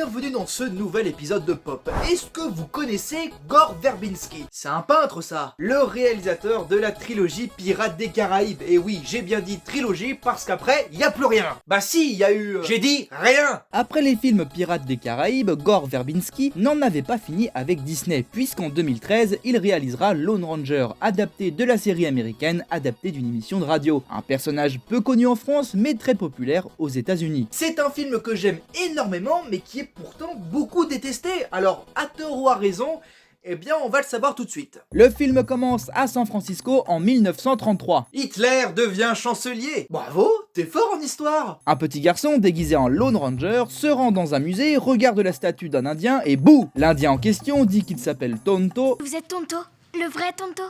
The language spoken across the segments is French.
bienvenue dans ce nouvel épisode de Pop. Est-ce que vous connaissez Gore Verbinski? C'est un peintre ça, le réalisateur de la trilogie Pirates des Caraïbes. Et oui, j'ai bien dit trilogie parce qu'après, y a plus rien. Bah si, y a eu... J'ai dit rien. Après les films Pirates des Caraïbes, Gore Verbinski n'en avait pas fini avec Disney, puisqu'en 2013, il réalisera Lone Ranger, adapté de la série américaine, adapté d'une émission de radio. Un personnage peu connu en France, mais très populaire aux États-Unis. C'est un film que j'aime énormément, mais qui est pourtant beaucoup détesté. Alors, à tort ou à raison, eh bien on va le savoir tout de suite. Le film commence à San Francisco en 1933. Hitler devient chancelier. Bravo, t'es fort en histoire. Un petit garçon déguisé en Lone Ranger se rend dans un musée, regarde la statue d'un indien et bouh! L'indien en question dit qu'il s'appelle Tonto. Vous êtes Tonto? Le vrai Tonto?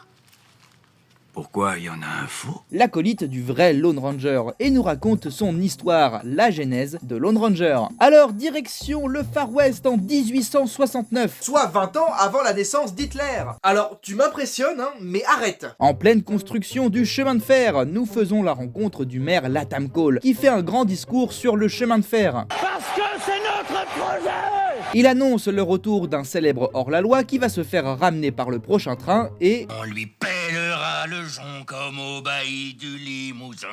Pourquoi il y en a un faux? L'acolyte du vrai Lone Ranger, et nous raconte son histoire, la genèse de Lone Ranger. Alors, direction le Far West en 1869. Soit 20 ans avant la naissance d'Hitler. Alors, tu m'impressionnes, hein, mais arrête. En pleine construction du chemin de fer, nous faisons la rencontre du maire Latham Cole, qui fait un grand discours sur le chemin de fer. Parce que c'est notre projet! Il annonce le retour d'un célèbre hors-la-loi qui va se faire ramener par le prochain train et... On lui pèlera le jonc comme au bailli du Limousin.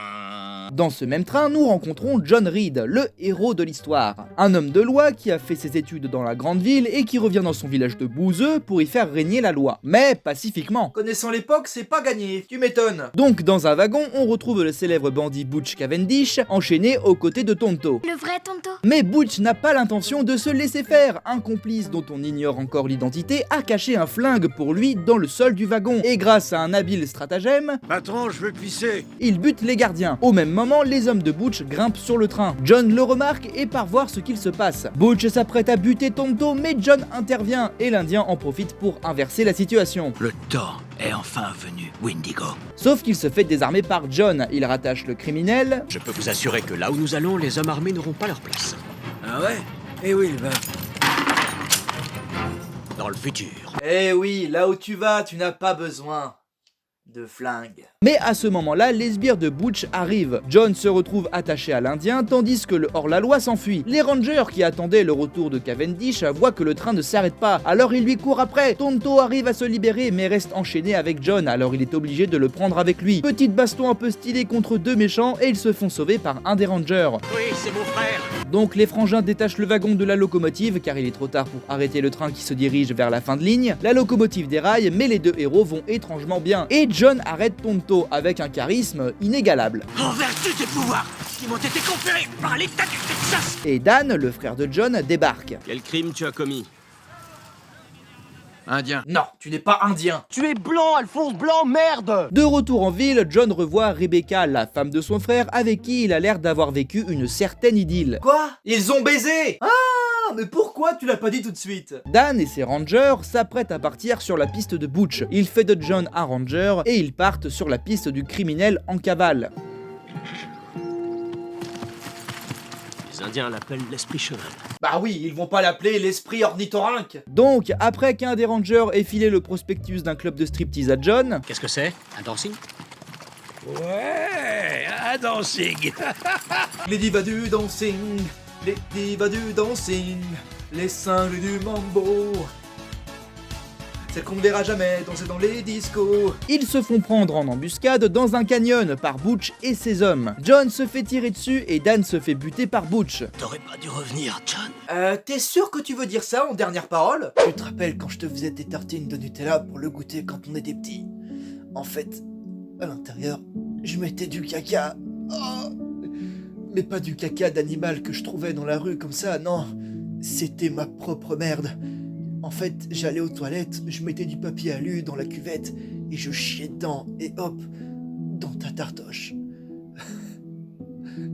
Dans ce même train, nous rencontrons John Reed, le héros de l'histoire. Un homme de loi qui a fait ses études dans la grande ville et qui revient dans son village de Bouzeux pour y faire régner la loi. Mais pacifiquement. Connaissant l'époque, c'est pas gagné, tu m'étonnes. Donc dans un wagon, on retrouve le célèbre bandit Butch Cavendish, enchaîné aux côtés de Tonto. Le vrai Tonto? Mais Butch n'a pas l'intention de se laisser faire. Un complice dont on ignore encore l'identité a caché un flingue pour lui dans le sol du wagon. Et grâce à un habile stratagème, Patron, je veux pisser. il bute les gardiens. Au même moment, les hommes de Butch grimpent sur le train. John le remarque et part voir ce qu'il se passe. Butch s'apprête à buter Tonto, mais John intervient et l'Indien en profite pour inverser la situation. Le temps est enfin venu, Wendigo. Sauf qu'il se fait désarmer par John. Il rattache le criminel. Je peux vous assurer que là où nous allons, les hommes armés n'auront pas leur place. Ah ouais? Eh oui, le va. Dans le futur. Eh oui, là où tu vas, tu n'as pas besoin de flingue. Mais à ce moment-là, les sbires de Butch arrivent. John se retrouve attaché à l'Indien, tandis que le hors-la-loi s'enfuit. Les rangers qui attendaient le retour de Cavendish voient que le train ne s'arrête pas, alors ils lui courent après. Tonto arrive à se libérer, mais reste enchaîné avec John, alors il est obligé de le prendre avec lui. Petite baston un peu stylée contre deux méchants, et ils se font sauver par un des rangers. Oui, c'est mon frère. Donc les frangins détachent le wagon de la locomotive, car il est trop tard pour arrêter le train qui se dirige vers la fin de ligne. La locomotive déraille, mais les deux héros vont étrangement bien. Et John arrête Tonto avec un charisme inégalable. En vertu des pouvoirs qui m'ont été conférés par l'État du Texas. Et Dan, le frère de John, débarque. Quel crime tu as commis? Indien. Non, tu n'es pas indien. Tu es blanc, Alphonse Blanc, merde! De retour en ville, John revoit Rebecca, la femme de son frère, avec qui il a l'air d'avoir vécu une certaine idylle. Quoi? Ils ont baisé? Ah, mais pourquoi tu l'as pas dit tout de suite? Dan et ses rangers s'apprêtent à partir sur la piste de Butch. Il fait de John un ranger et ils partent sur la piste du criminel en cavale. Les Indiens l'appellent l'esprit cheval. Bah oui, ils vont pas l'appeler l'esprit ornithorynque. Donc, après qu'un des rangers ait filé le prospectus d'un club de striptease à John, Qu'est-ce que c'est? Un dancing? Ouais, un dancing. Les divas du dancing, les divas du dancing, les cinglés du mambo. Celles qu'on ne verra jamais danser dans les discos. ils se font prendre en embuscade dans un canyon par Butch et ses hommes. John se fait tirer dessus et Dan se fait buter par Butch. T'aurais pas dû revenir, John. T'es sûr que tu veux dire ça en dernière parole? Tu te rappelles quand je te faisais des tartines de Nutella pour le goûter quand on était petit? En fait, à l'intérieur, je mettais du caca. Oh, mais pas du caca d'animal que je trouvais dans la rue comme ça, non. C'était ma propre merde. En fait, j'allais aux toilettes, je mettais du papier alu dans la cuvette et je chiais dedans et hop, dans ta tartoche.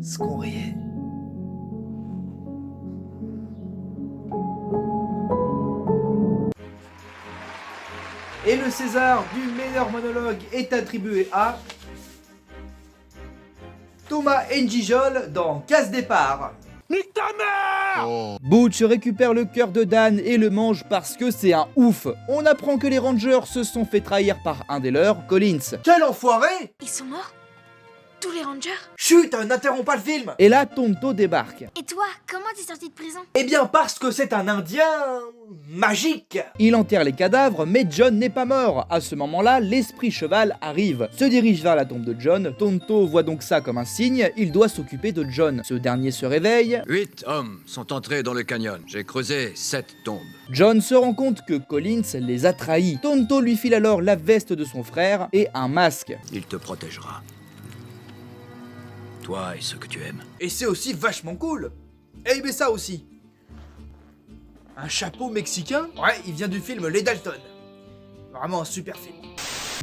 Ce qu'on riait. Et le César du meilleur monologue est attribué à Thomas N'Gijol dans Casse Départ. Nique ta mère! Butch récupère le cœur de Dan et le mange parce que c'est un ouf. On apprend que les rangers se sont fait trahir par un des leurs, Collins. Quel enfoiré! Ils sont morts? Tous les rangers? Chut, n'interromps pas le film. Et là, Tonto débarque. Et toi, comment t'es sorti de prison? Eh bien parce que c'est un Indien magique. Il enterre les cadavres, mais John n'est pas mort. À ce moment-là, l'esprit cheval arrive, se dirige vers la tombe de John. Tonto voit donc ça comme un signe, il doit s'occuper de John. Ce dernier se réveille. 8 hommes sont entrés dans le canyon. J'ai creusé 7 tombes. John se rend compte que Collins les a trahis. Tonto lui file alors la veste de son frère et un masque. Il te protégera. Toi et ceux que tu aimes. Et c'est aussi vachement cool. Et mais ça aussi. Un chapeau mexicain? Ouais, il vient du film Les Dalton. Vraiment un super film.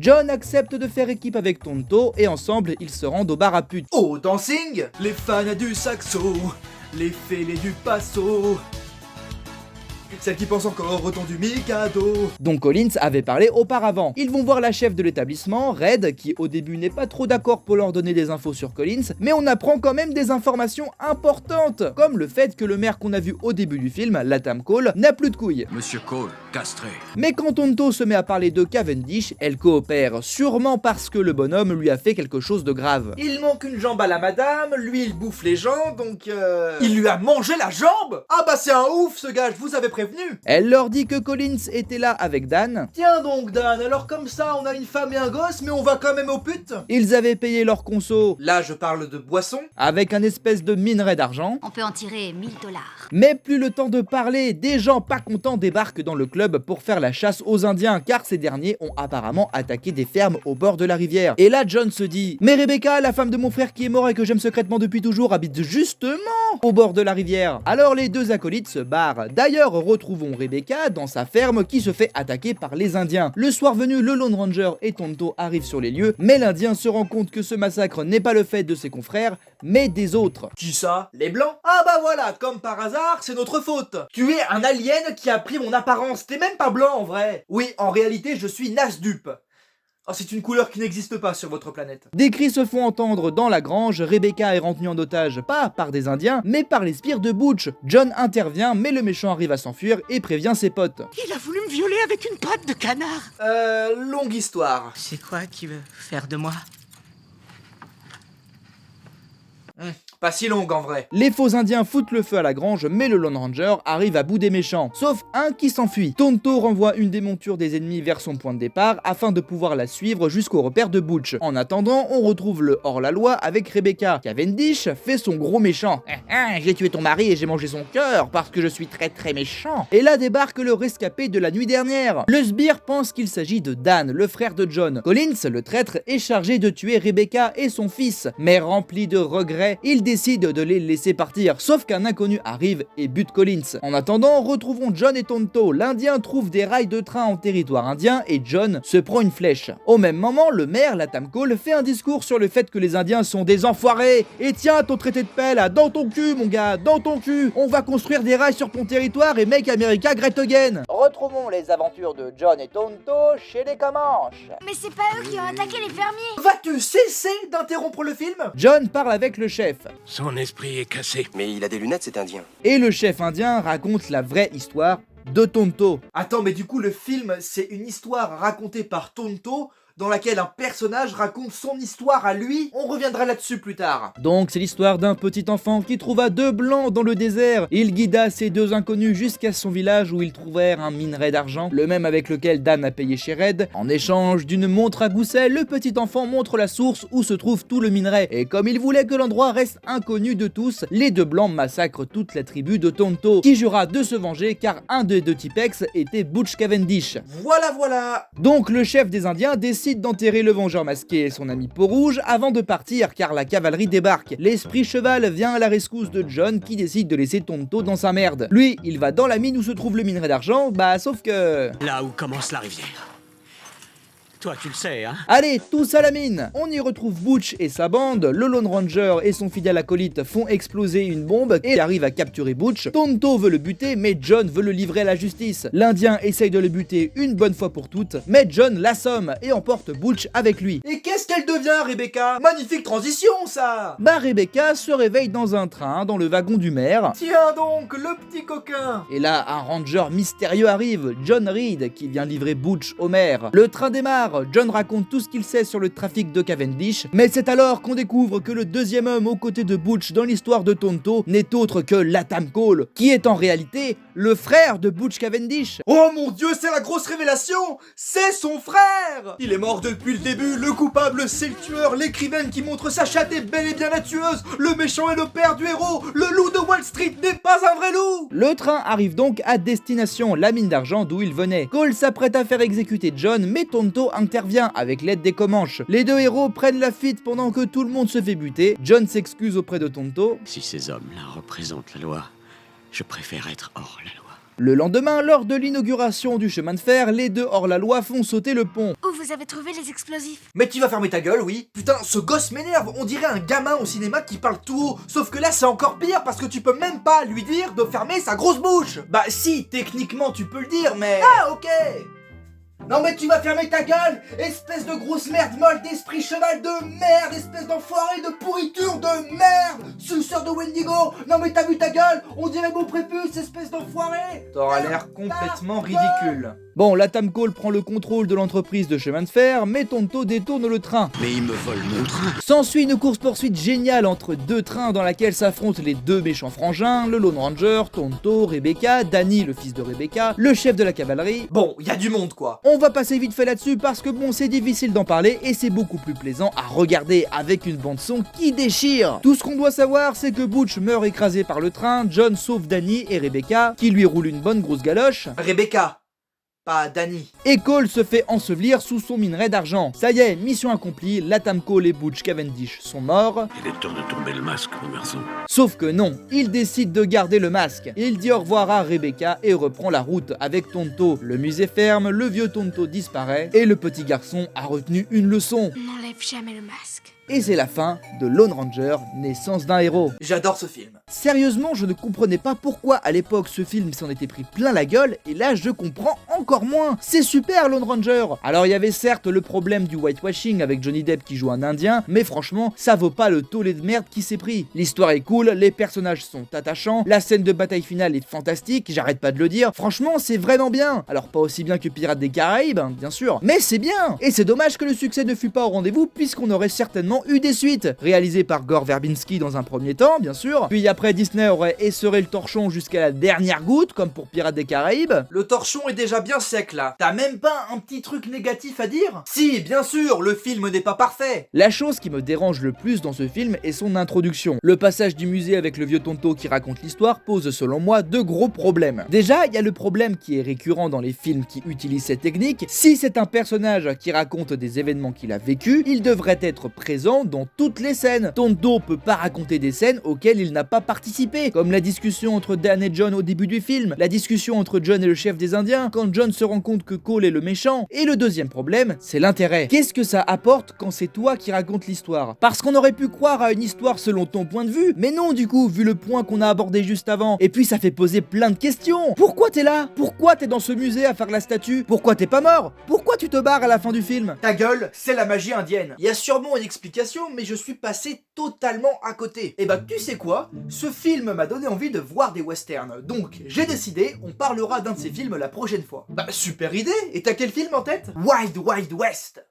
John accepte de faire équipe avec Tonto et ensemble ils se rendent au bar à putes. Au dancing, les fans du saxo, les fêlés du passo, celle qui pense encore au ton du Mikado. Dont Collins avait parlé auparavant. Ils vont voir la chef de l'établissement, Red, qui au début n'est pas trop d'accord pour leur donner des infos sur Collins, mais on apprend quand même des informations importantes, comme le fait que le maire qu'on a vu au début du film, Latam Cole, n'a plus de couilles. Monsieur Cole, castré. Mais quand Tonto se met à parler de Cavendish, elle coopère, sûrement parce que le bonhomme lui a fait quelque chose de grave. Il manque une jambe à la madame, lui il bouffe les gens, donc Il lui a mangé la jambe? Ah bah c'est un ouf ce gars, je vous avais prévenu. Elle leur dit que Collins était là avec Dan. Tiens donc Dan, alors comme ça on a une femme et un gosse, mais on va quand même aux putes. Ils avaient payé leur conso Là je parle de boisson. avec un espèce de minerai d'argent. On peut en tirer 1000 $. Mais plus le temps de parler, des gens pas contents débarquent dans le club pour faire la chasse aux Indiens, car ces derniers ont apparemment attaqué des fermes au bord de la rivière. Et là, John se dit « Mais Rebecca, la femme de mon frère qui est mort et que j'aime secrètement depuis toujours, habite justement au bord de la rivière. » Alors les deux acolytes se barrent. D'ailleurs, retrouvons Rebecca dans sa ferme qui se fait attaquer par les Indiens. Le soir venu, le Lone Ranger et Tonto arrivent sur les lieux, mais l'Indien se rend compte que ce massacre n'est pas le fait de ses confrères, mais des autres. Qui ça? Les blancs? Ah bah voilà, comme par hasard, c'est notre faute. Tu es un alien qui a pris mon apparence, t'es même pas blanc en vrai. Oui, en réalité, je suis Nasdup. Oh, c'est une couleur qui n'existe pas sur votre planète. Des cris se font entendre dans la grange, Rebecca est retenue en otage, pas par des Indiens, mais par les sbires de Butch. John intervient, mais le méchant arrive à s'enfuir et prévient ses potes. Il a voulu me violer avec une patte de canard. Longue histoire. C'est quoi qu'il veut faire de moi? Pas si longue en vrai. Les faux Indiens foutent le feu à la grange, mais le Lone Ranger arrive à bout des méchants, sauf un qui s'enfuit. Tonto renvoie une des montures des ennemis vers son point de départ afin de pouvoir la suivre jusqu'au repère de Butch. En attendant, on retrouve le hors-la-loi avec Rebecca. Cavendish fait son gros méchant. J'ai tué ton mari et j'ai mangé son cœur parce que je suis très très méchant. Et là débarque le rescapé de la nuit dernière. Le sbire pense qu'il s'agit de Dan, le frère de John. Collins, le traître, est chargé de tuer Rebecca et son fils, mais rempli de regrets, il décide de les laisser partir, sauf qu'un inconnu arrive et bute Collins. En attendant, retrouvons John et Tonto. L'Indien trouve des rails de train en territoire indien et John se prend une flèche. Au même moment, le maire, Latam Cole, fait un discours sur le fait que les Indiens sont des enfoirés. Et tiens, ton traité de paix là, dans ton cul mon gars, dans ton cul. On va construire des rails sur ton territoire et make America great again. Retrouvons les aventures de John et Tonto chez les Comanches. Mais c'est pas eux qui ont attaqué les fermiers. Vas-tu cesser d'interrompre le film? John parle avec le chef. Son esprit est cassé. Mais il a des lunettes, cet indien. Et le chef indien raconte la vraie histoire de Tonto. Attends, mais du coup le film c'est une histoire racontée par Tonto dans laquelle un personnage raconte son histoire à lui. On reviendra là-dessus plus tard. Donc c'est l'histoire d'un petit enfant qui trouva deux blancs dans le désert. Il guida ces deux inconnus jusqu'à son village où ils trouvèrent un minerai d'argent, le même avec lequel Dan a payé chez Red. En échange d'une montre à gousset, le petit enfant montre la source où se trouve tout le minerai. Et comme il voulait que l'endroit reste inconnu de tous, les deux blancs massacrent toute la tribu de Tonto, qui jura de se venger car un des deux Tipex était Butch Cavendish. Voilà. Donc le chef des Indiens décide d'enterrer le vengeur masqué et son ami Peau-Rouge avant de partir car la cavalerie débarque. L'esprit cheval vient à la rescousse de John qui décide de laisser Tonto dans sa merde. Lui, il va dans la mine où se trouve le minerai d'argent, sauf que... Là où commence la rivière. Toi, tu le sais, hein? Allez, tous à la mine! On y retrouve Butch et sa bande, le Lone Ranger et son fidèle acolyte font exploser une bombe et arrivent à capturer Butch. Tonto veut le buter, mais John veut le livrer à la justice. L'Indien essaye de le buter une bonne fois pour toutes, mais John l'assomme et emporte Butch avec lui. Et qu'est-ce qu'elle devient, Rebecca? Magnifique transition, ça! Rebecca se réveille dans un train, dans le wagon du maire. Tiens donc, le petit coquin! Et là, un ranger mystérieux arrive, John Reed, qui vient livrer Butch au maire. Le train démarre, tard, John raconte tout ce qu'il sait sur le trafic de Cavendish, mais c'est alors qu'on découvre que le deuxième homme aux côtés de Butch dans l'histoire de Tonto n'est autre que Latham Cole, qui est en réalité le frère de Butch Cavendish. Oh mon dieu, c'est la grosse révélation! C'est son frère! Il est mort depuis le début, le coupable c'est le tueur, l'écrivaine qui montre sa chatte est bel et bien la tueuse, le méchant est le père du héros, le loup de Wall Street n'est pas un vrai loup! Le train arrive donc à destination, la mine d'argent d'où il venait. Cole s'apprête à faire exécuter John, mais Tonto intervient avec l'aide des Comanches. Les deux héros prennent la fuite pendant que tout le monde se fait buter. John s'excuse auprès de Tonto. Si ces hommes-là représentent la loi, je préfère être hors la loi. Le lendemain, lors de l'inauguration du chemin de fer, les deux hors-la-loi font sauter le pont. Où vous avez trouvé les explosifs? Mais tu vas fermer ta gueule, oui? Putain, ce gosse m'énerve, on dirait un gamin au cinéma qui parle tout haut. Sauf que là, c'est encore pire parce que tu peux même pas lui dire de fermer sa grosse bouche. Bah si, techniquement tu peux le dire, mais... Ah, ok. Non mais tu vas fermer ta gueule, espèce de grosse merde molle d'esprit cheval de merde, espèce d'enfoiré de pourriture de merde, suceur de Wendigo. Non mais t'as vu ta gueule, on dirait mon prépuce, espèce d'enfoiré. T'auras l'air complètement ridicule. Bon, Latham Cole prend le contrôle de l'entreprise de chemin de fer, mais Tonto détourne le train. Mais ils me volent mon train. S'ensuit une course-poursuite géniale entre deux trains dans laquelle s'affrontent les deux méchants frangins, le Lone Ranger, Tonto, Rebecca, Danny, le fils de Rebecca, le chef de la cavalerie. Bon, y a du monde quoi. On va passer vite fait là-dessus parce que bon, c'est difficile d'en parler et c'est beaucoup plus plaisant à regarder avec une bande-son qui déchire. Tout ce qu'on doit savoir, c'est que Butch meurt écrasé par le train, John sauve Danny et Rebecca, qui lui roule une bonne grosse galoche. Rebecca, pas Danny. Et Cole se fait ensevelir sous son minerai d'argent. Ça y est, mission accomplie, Latham Cole et Butch Cavendish sont morts. Il est temps de tomber le masque, mon garçon. Sauf que non, il décide de garder le masque. Il dit au revoir à Rebecca et reprend la route avec Tonto. Le musée ferme, le vieux Tonto disparaît et le petit garçon a retenu une leçon. N'enlève jamais le masque. Et c'est la fin de Lone Ranger, naissance d'un héros. J'adore ce film. Sérieusement, je ne comprenais pas pourquoi à l'époque ce film s'en était pris plein la gueule, et là je comprends encore moins. C'est super Lone Ranger. Alors il y avait certes le problème du whitewashing avec Johnny Depp qui joue un indien, mais franchement, ça vaut pas le tollé de merde qui s'est pris. L'histoire est cool, les personnages sont attachants, la scène de bataille finale est fantastique, j'arrête pas de le dire. Franchement, c'est vraiment bien. Alors pas aussi bien que Pirates des Caraïbes, hein, bien sûr, mais c'est bien. Et c'est dommage que le succès ne fut pas au rendez-vous puisqu'on aurait certainement eu des suites, réalisées par Gore Verbinski dans un premier temps, bien sûr, puis après Disney aurait essoré le torchon jusqu'à la dernière goutte, comme pour Pirates des Caraïbes. Le torchon est déjà bien sec là. T'as même pas un petit truc négatif à dire? Si, bien sûr, le film n'est pas parfait. La chose qui me dérange le plus dans ce film est son introduction. Le passage du musée avec le vieux Tonto qui raconte l'histoire pose selon moi de gros problèmes. Déjà, il y a le problème qui est récurrent dans les films qui utilisent cette technique. Si c'est un personnage qui raconte des événements qu'il a vécu, il devrait être présent dans toutes les scènes. Tonto peut pas raconter des scènes auxquelles il n'a pas participé, comme la discussion entre Dan et John au début du film, la discussion entre John et le chef des Indiens, quand John se rend compte que Cole est le méchant. Et le deuxième problème, c'est l'intérêt. Qu'est-ce que ça apporte quand c'est toi qui racontes l'histoire? Parce qu'on aurait pu croire à une histoire selon ton point de vue, mais non du coup, vu le point qu'on a abordé juste avant. Et puis ça fait poser plein de questions. Pourquoi t'es là? Pourquoi t'es dans ce musée à faire la statue? Pourquoi t'es pas mort? Pourquoi tu te barres à la fin du film? Ta gueule, c'est la magie indienne. Il y a sûrement une explication, mais je suis passé totalement à côté. Et bah tu sais quoi? Ce film m'a donné envie de voir des westerns. Donc j'ai décidé, on parlera d'un de ces films la prochaine fois. Bah super idée. Et t'as quel film en tête? Wild Wild West.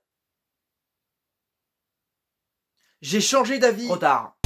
J'ai changé d'avis. Trop tard.